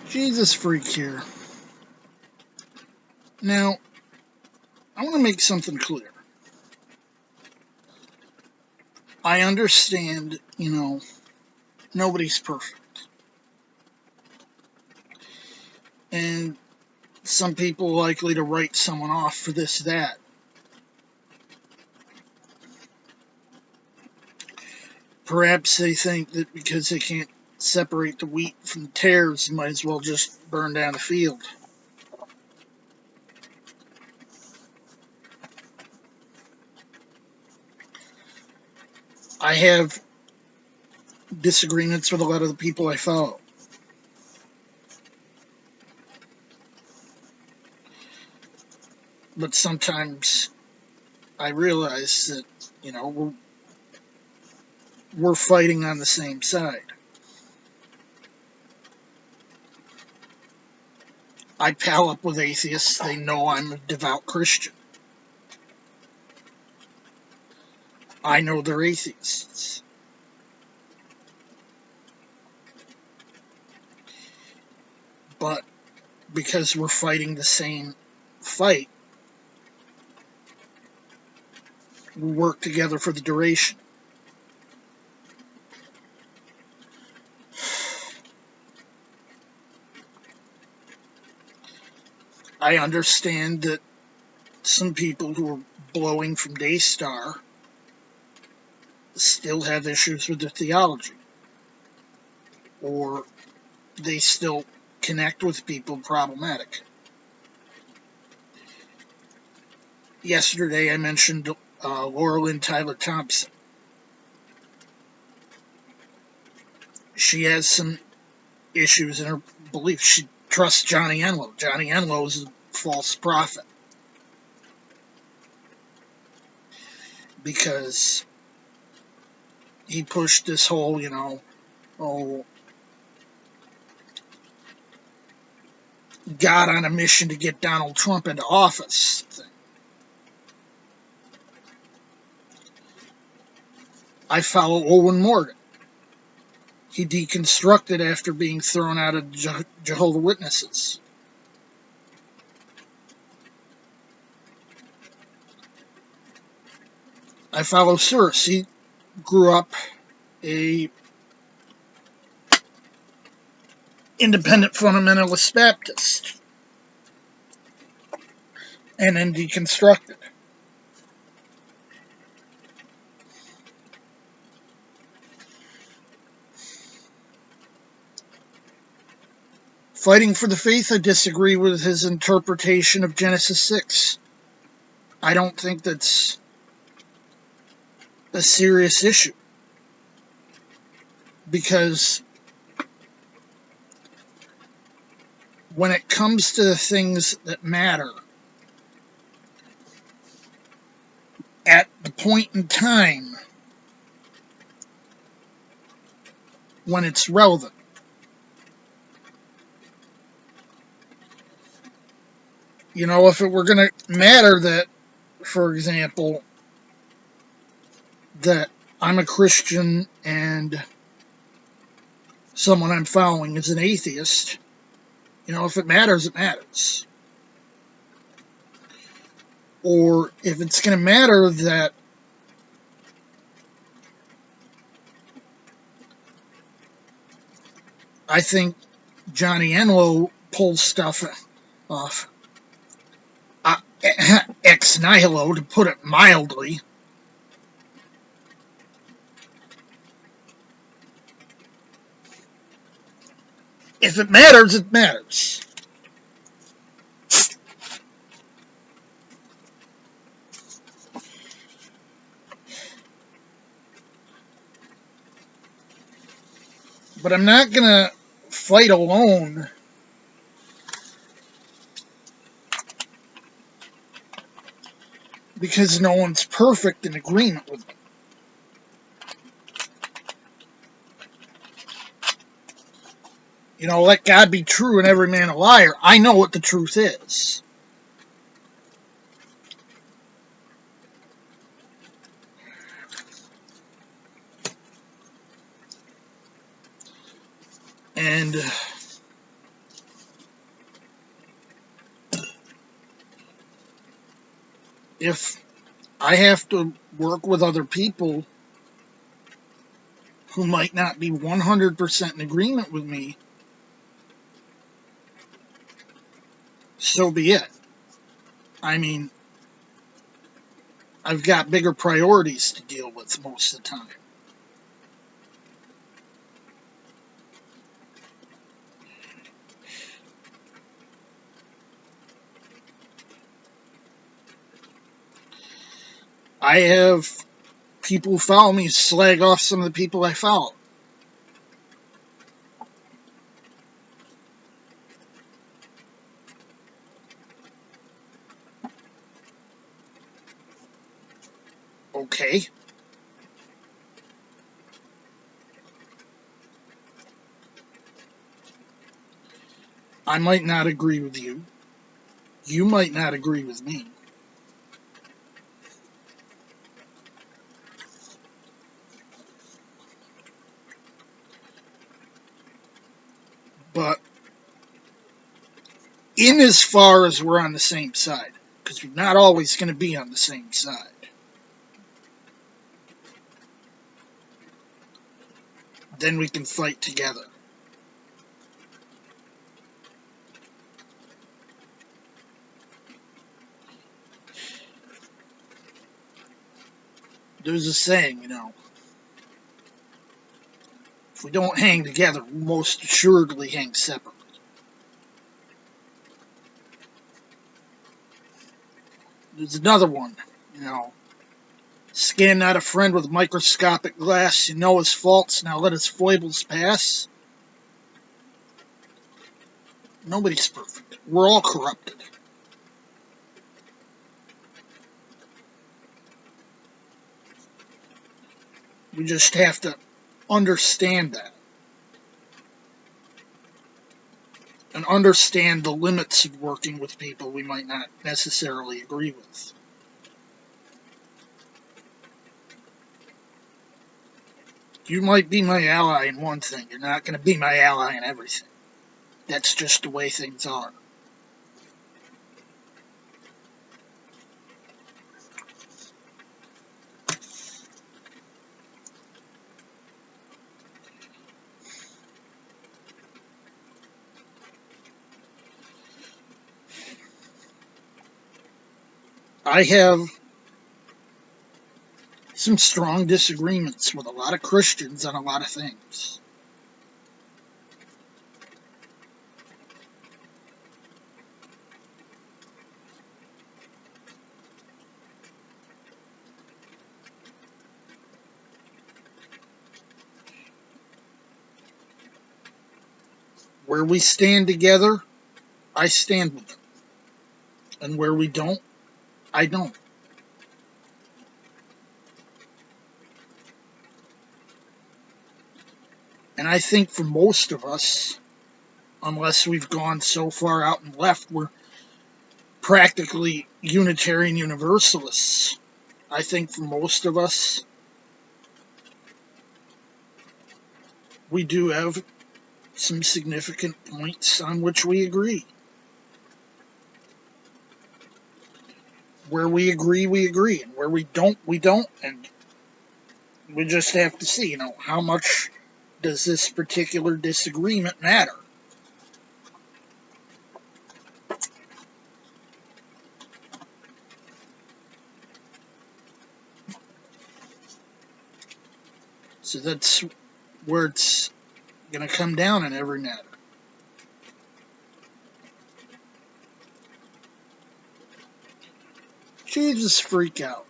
Jesus freak here. Now, I want to make something clear. I understand, nobody's perfect. And some people are likely to write someone off for this, that. Perhaps they think that because they can't separate the wheat from the tares, they might as well just burn down the field. I have disagreements with a lot of the people I follow. But sometimes I realize that, we're fighting on the same side. I pal up with atheists. They know I'm a devout Christian. I know they're atheists. But because we're fighting the same fight, we work together for the duration. I understand that some people who are blowing from Daystar still have issues with their theology, or they still connect with people problematic. Yesterday I mentioned Laura Lynn Tyler Thompson. She has some issues in her belief. She trusts Johnny Enlow. Johnny Enlow is a false prophet because he pushed this whole, God on a mission to get Donald Trump into office thing. I follow Owen Morgan. He deconstructed after being thrown out of Jehovah's Witnesses. I follow Cyrus. He grew up a independent fundamentalist Baptist and then deconstructed. Fighting for the Faith, I disagree with his interpretation of Genesis 6. I don't think that's a serious issue because when it comes to the things that matter at the point in time when it's relevant, if it were going to matter that, for example, that I'm a Christian and someone I'm following is an atheist, if it matters, it matters. Or if it's going to matter that I think Johnny Enlow pulls stuff off ex nihilo, to put it mildly. If it matters, it matters. But I'm not going to fight alone because no one's perfect in agreement with me. Let God be true and every man a liar. I know what the truth is. And If I have to work with other people who might not be 100% in agreement with me, so be it. I mean, I've got bigger priorities to deal with most of the time. I have people who follow me slag off some of the people I follow. Okay. I might not agree with you. You might not agree with me. But in as far as we're on the same side, because we're not always going to be on the same side, then we can fight together. There's a saying, if we don't hang together, we'll most assuredly hang separately. There's another one, scan not a friend with microscopic glass, you know his faults, now let his foibles pass. Nobody's perfect. We're all corrupted. We just have to understand that and understand the limits of working with people we might not necessarily agree with. You might be my ally in one thing, you're not going to be my ally in everything. That's just the way things are. I have some strong disagreements with a lot of Christians on a lot of things. Where we stand together, I stand with them. And where we don't, I don't. And I think for most of us, unless we've gone so far out and left, we're practically Unitarian Universalists. I think for most of us, we do have some significant points on which we agree. Where we agree, we agree. And where we don't, we don't. And we just have to see, how much does this particular disagreement matter? So that's where it's going to come down in every matter. Jesus, freak out.